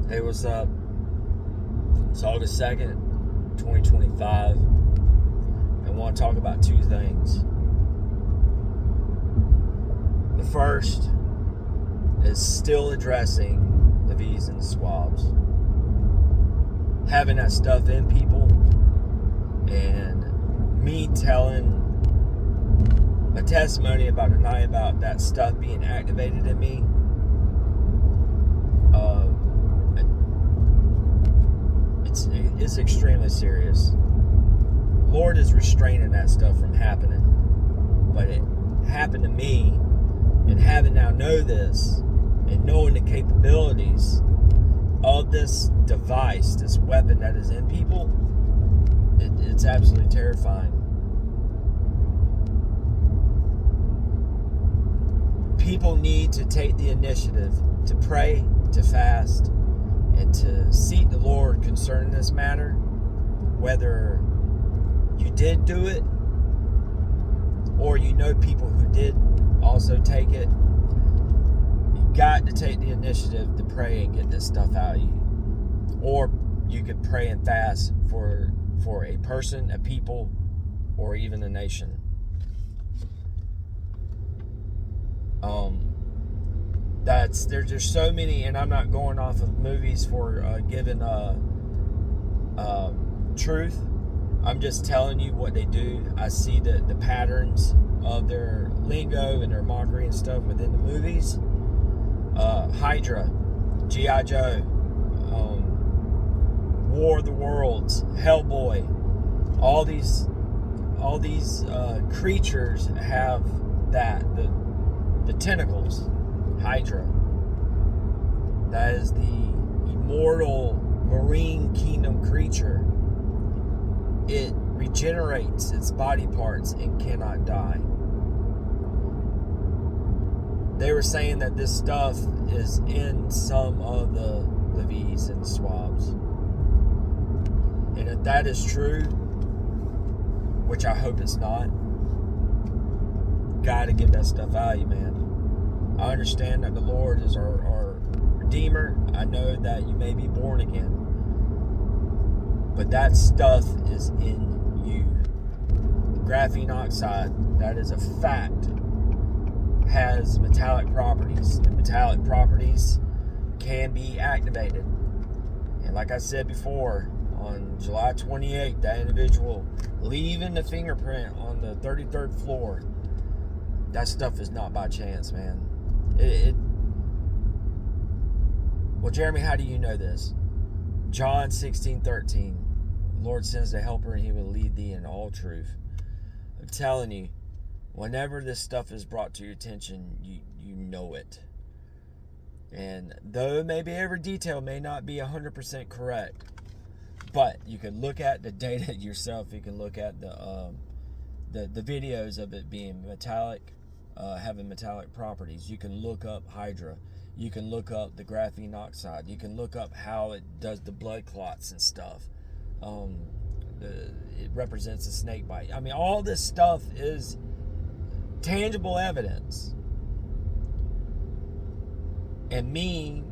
Hey, what's up? It's August 2nd, 2025. I want to talk about two things. The first is still addressing the V's and swabs. Having that stuff in people and me telling a testimony about a night about that stuff being activated in me. It's extremely serious. Lord is restraining that stuff from happening. But it happened to me, and having now know this, and knowing the capabilities of this device, this weapon that is in people, it's absolutely terrifying. People need to take the initiative to pray, to fast, and to seek the Lord concerning this matter, whether you did do it or you know people who did also take it. You got to take the initiative to pray and get this stuff out of you. Or you could pray and fast for a person, a people, or even a nation. There's just so many, and I'm not going off of movies for giving truth. I'm just telling you what they do. I see the patterns of their lingo and their mockery and stuff within the movies. Hydra, G.I. Joe, War of the Worlds, Hellboy, all these creatures have the tentacles. Hydra. That is the immortal marine kingdom creature. It regenerates its body parts and cannot die. They were saying that this stuff is in some of the V's and the swabs. And if that is true, which I hope it's not, gotta get that stuff out of you, man. I understand that the Lord is our Redeemer. I know that you may be born again. But that stuff is in you. Graphene oxide, that is a fact, has metallic properties. The metallic properties can be activated. And like I said before, on July 28th, that individual leaving the fingerprint on the 33rd floor, that stuff is not by chance, man. Well, Jeremy, how do you know this? John 16:13. The Lord sends the helper and he will lead thee in all truth. I'm telling you, whenever this stuff is brought to your attention, you know it. And though maybe every detail may not be 100% correct, but you can look at the data yourself. You can look at the videos of it being metallic, having metallic properties. You can look up Hydra. You can look up the graphene oxide. You can look up how it does the blood clots and stuff. It represents a snake bite. I mean, all this stuff is tangible evidence. And me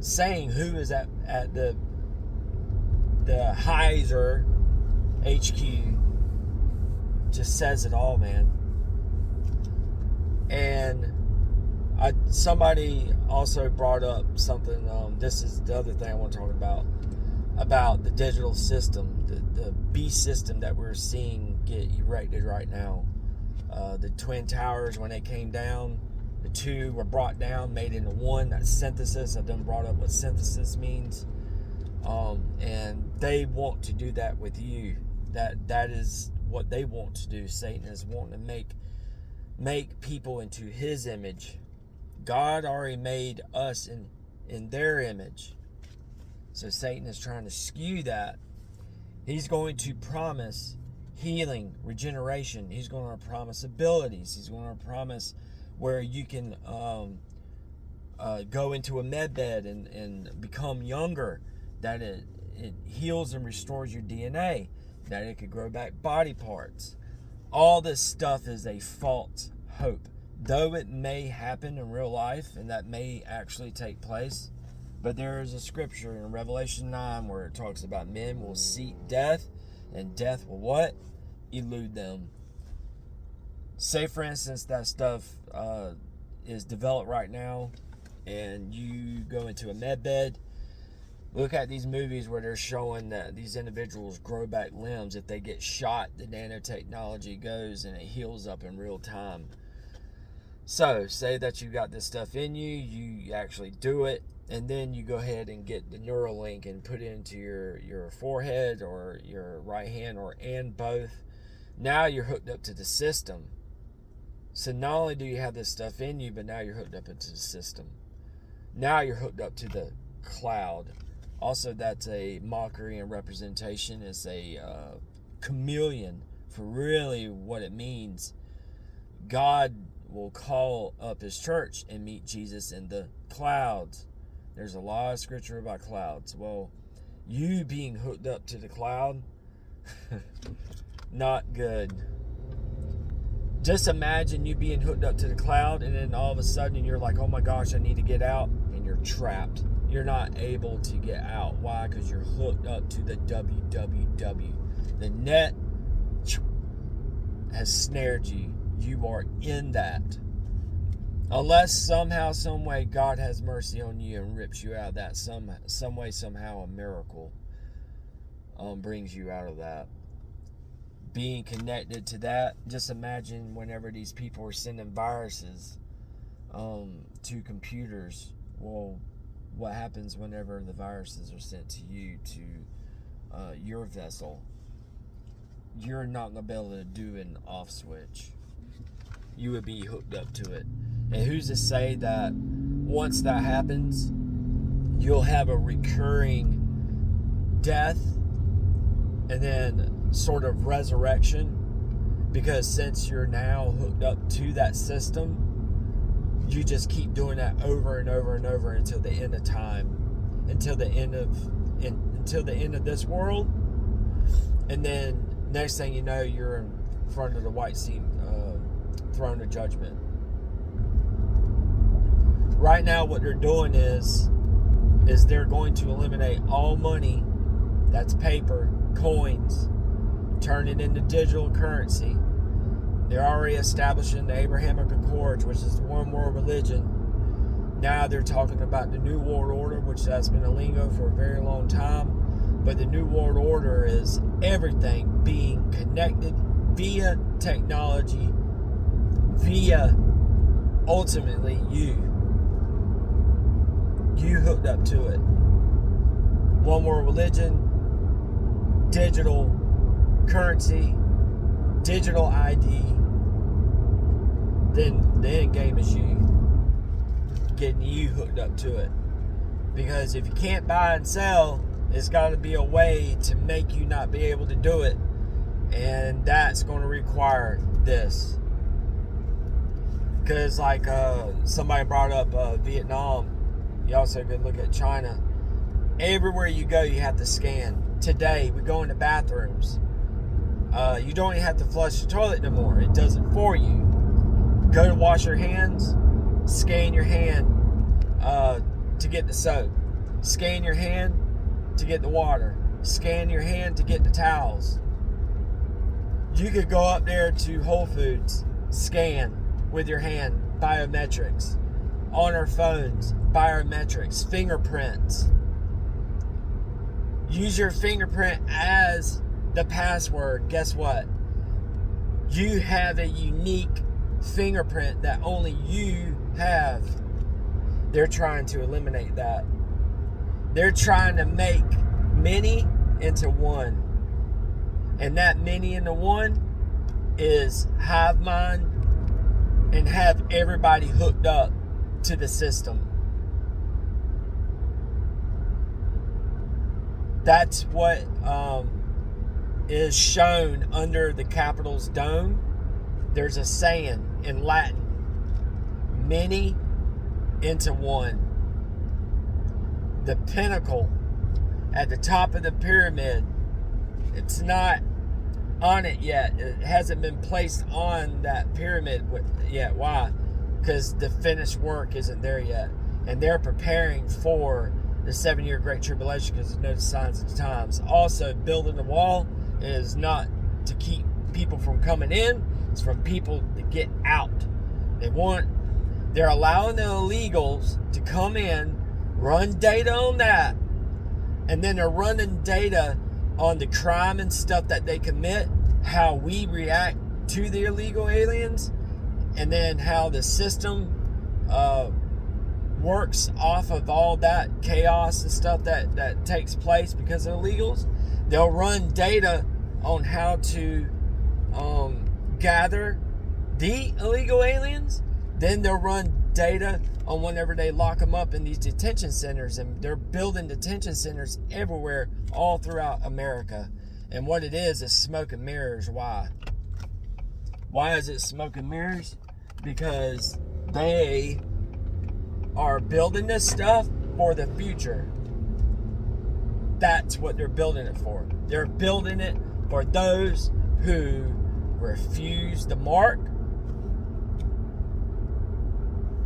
saying who is at the Heiser HQ just says it all, man. And somebody also brought up something. This is the other thing I want to talk about the digital system, the beast system that we're seeing get erected right now. The Twin Towers, when they came down, the two were brought down, made into one. That's synthesis. I've done brought up what synthesis means. And they want to do that with you. That is what they want to do. Satan is wanting to make people into his image. God already made us in their image. So Satan is trying to skew that. He's going to promise healing, regeneration. He's going to promise abilities. He's going to promise where you can go into a med bed and become younger, that it heals and restores your DNA, that it could grow back body parts. All this stuff is a false hope. Though it may happen in real life and that may actually take place, But there is a scripture in Revelation 9 where it talks about men will seek death, and death will what? Elude them. Say, for instance, that stuff is developed right now, and you go into a med bed. Look at these movies where they're showing that these individuals grow back limbs. If they get shot, the nanotechnology goes and it heals up in real time. So, say that you got this stuff in you, you actually do it, and then you go ahead and get the Neuralink and put it into your forehead or your right hand and both. Now you're hooked up to the system. So not only do you have this stuff in you, but now you're hooked up into the system. Now you're hooked up to the cloud. Also, that's a mockery and representation. It's a chameleon for really what it means. God will call up his church and meet Jesus in the clouds. There's a lot of scripture about clouds. Well, you being hooked up to the cloud, not good. Just imagine you being hooked up to the cloud, and then all of a sudden you're like, oh my gosh, I need to get out, and you're trapped. You're not able to get out. Why? Because you're hooked up to the www. The net has snared you. You are in that. Unless somehow, some way, God has mercy on you and rips you out of that. Some way, somehow, a miracle brings you out of that. Being connected to that, just imagine whenever these people are sending viruses to computers. Well, what happens whenever the viruses are sent to you, to your vessel? You're not going to be able to do an off switch. You would be hooked up to it. And who's to say that once that happens, you'll have a recurring death and then sort of resurrection? Because since you're now hooked up to that system, you just keep doing that over and over and over until the end of time, until the end of this world. And then next thing you know, you're in front of the white seat throne of judgment. Right now, what they're doing is they're going to eliminate all money that's paper, coins, turn it into digital currency. They're already establishing the Abrahamic Accords, which is the one world religion. Now they're talking about the New World Order, which has been a lingo for a very long time. But the New World Order is everything being connected via technology, via ultimately you hooked up to it. One world religion, digital currency, digital ID. Then the end game is you getting you hooked up to it. Because if you can't buy and sell, it's got to be a way to make you not be able to do it. And that's going to require this. Because like somebody brought up Vietnam. You also could look at China. Everywhere you go, you have to scan. Today, we go into bathrooms. You don't even have to flush the toilet no more. It does it for you. Go to wash your hands. Scan your hand to get the soap. Scan your hand to get the water. Scan your hand to get the towels. You could go up there to Whole Foods, scan with your hand, biometrics. On our phones, biometrics, fingerprints. Use your fingerprint as the password. Guess what? You have a unique fingerprint that only you have. They're trying to eliminate that. They're trying to make many into one. And that many into one is hive mind and have everybody hooked up to the system. That's what is shown under the Capitol's dome. There's a saying in Latin, many into one. The pinnacle at the top of the pyramid, it's not on it yet. It hasn't been placed on that pyramid yet. Why? Because the finished work isn't there yet. And they're preparing for the 7-year Great Tribulation because there's no signs of the times. Also, building the wall is not to keep people from coming in. It's from people to get out. They're allowing the illegals to come in, run data on that, and then they're running data on the crime and stuff that they commit, how we react to the illegal aliens, and then how the system works off of all that chaos and stuff that takes place because of illegals. They'll run data on how to gather the illegal aliens. Then they'll run data on whenever they lock them up in these detention centers, and they're building detention centers everywhere all throughout America. And what it is smoke and mirrors. Why is it smoke and mirrors? Because they are building this stuff for the future. That's what they're building it for. They're building it for those who refuse the mark.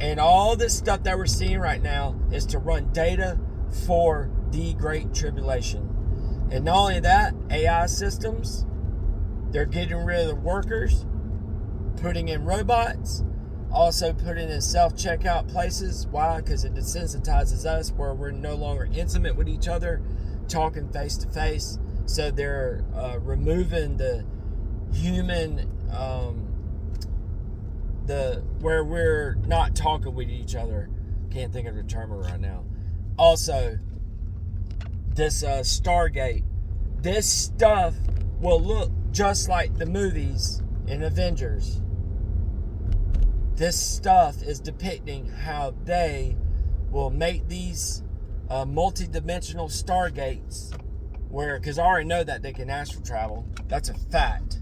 And all this stuff that we're seeing right now is to run data for the Great Tribulation. And not only that, AI systems, they're getting rid of the workers, putting in robots, also putting in self-checkout places. Why? Because it desensitizes us, where we're no longer intimate with each other, talking face to face. So they're removing the human, where we're not talking with each other. Can't think of the term right now. Also, this Stargate, this stuff will look just like the movies in Avengers. This stuff is depicting how they will make these multi-dimensional Stargates, because I already know that they can astral travel. That's a fact.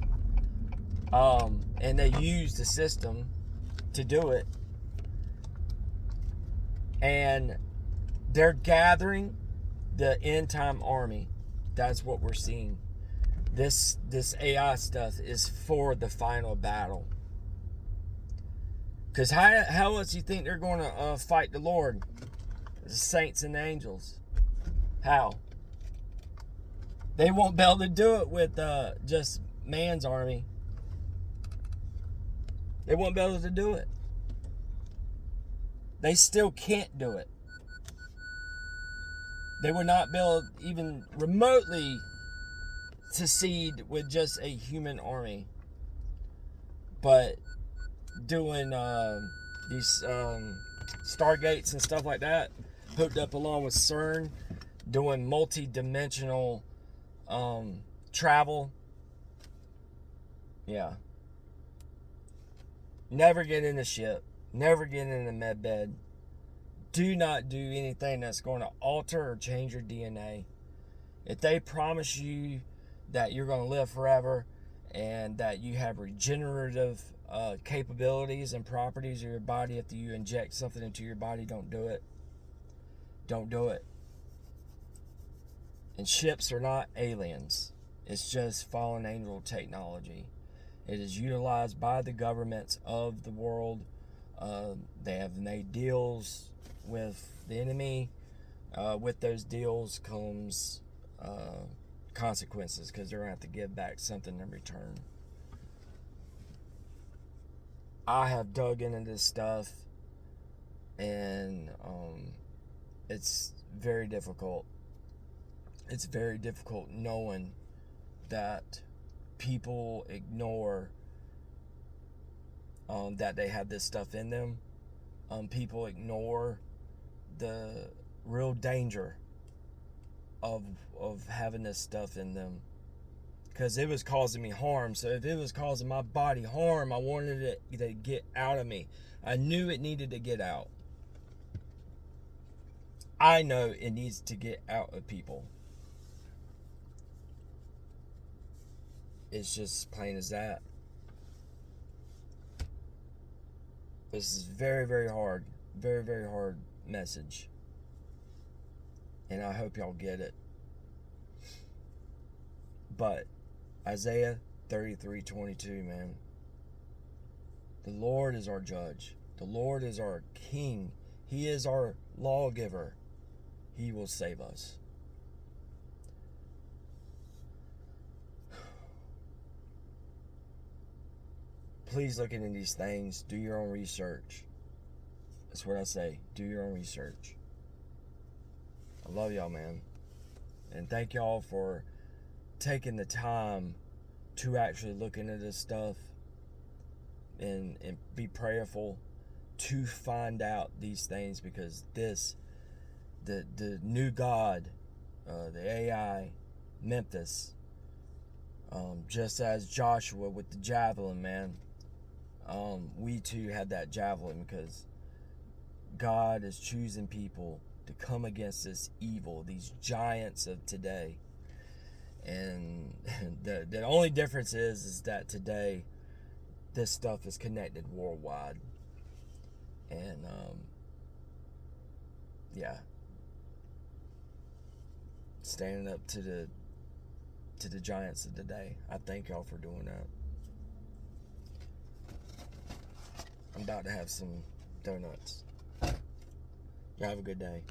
And they use the system to do it. And they're gathering the end time army. That's what we're seeing. This AI stuff is for the final battle. Because how else do you think they're going to fight the Lord? The saints and the angels. How? They won't be able to do it with just man's army. They won't be able to do it. They still can't do it. They would not be able to even remotely succeed with just a human army. But doing these Stargates and stuff like that, hooked up along with CERN, doing multi-dimensional travel. Yeah. Never get in a ship. Never get in a med bed. Do not do anything that's going to alter or change your DNA. If they promise you that you're going to live forever and that you have regenerative capabilities and properties of your body, if you inject something into your body, don't do it. Don't do it. And ships are not aliens. It's just fallen angel technology. It is utilized by the governments of the world. They have made deals with the enemy. With those deals comes consequences, because they're going to have to give back something in return. I have dug into this stuff, and it's very difficult. It's very difficult knowing that people ignore that they have this stuff in them. People ignore the real danger of having this stuff in them, because it was causing me harm. So if it was causing my body harm, I wanted it to get out of me. I knew it needed to get out. I know it needs to get out of people. It's just plain as that. This is very, very hard. Very, very hard message. And I hope y'all get it. But Isaiah 33:22, man. The Lord is our judge. The Lord is our king. He is our lawgiver. He will save us. Please look into these things. Do your own research. That's what I say. Do your own research. I love y'all, man. And thank y'all for taking the time to actually look into this stuff and be prayerful to find out these things, because the new God, the AI, Memphis, just as Joshua with the javelin, man, we too had that javelin, because God is choosing people to come against this evil, these giants of today. And the only difference is that today this stuff is connected worldwide. And yeah, standing up to the giants of today. I thank y'all for doing that. I'm about to have some donuts. Y'all have a good day.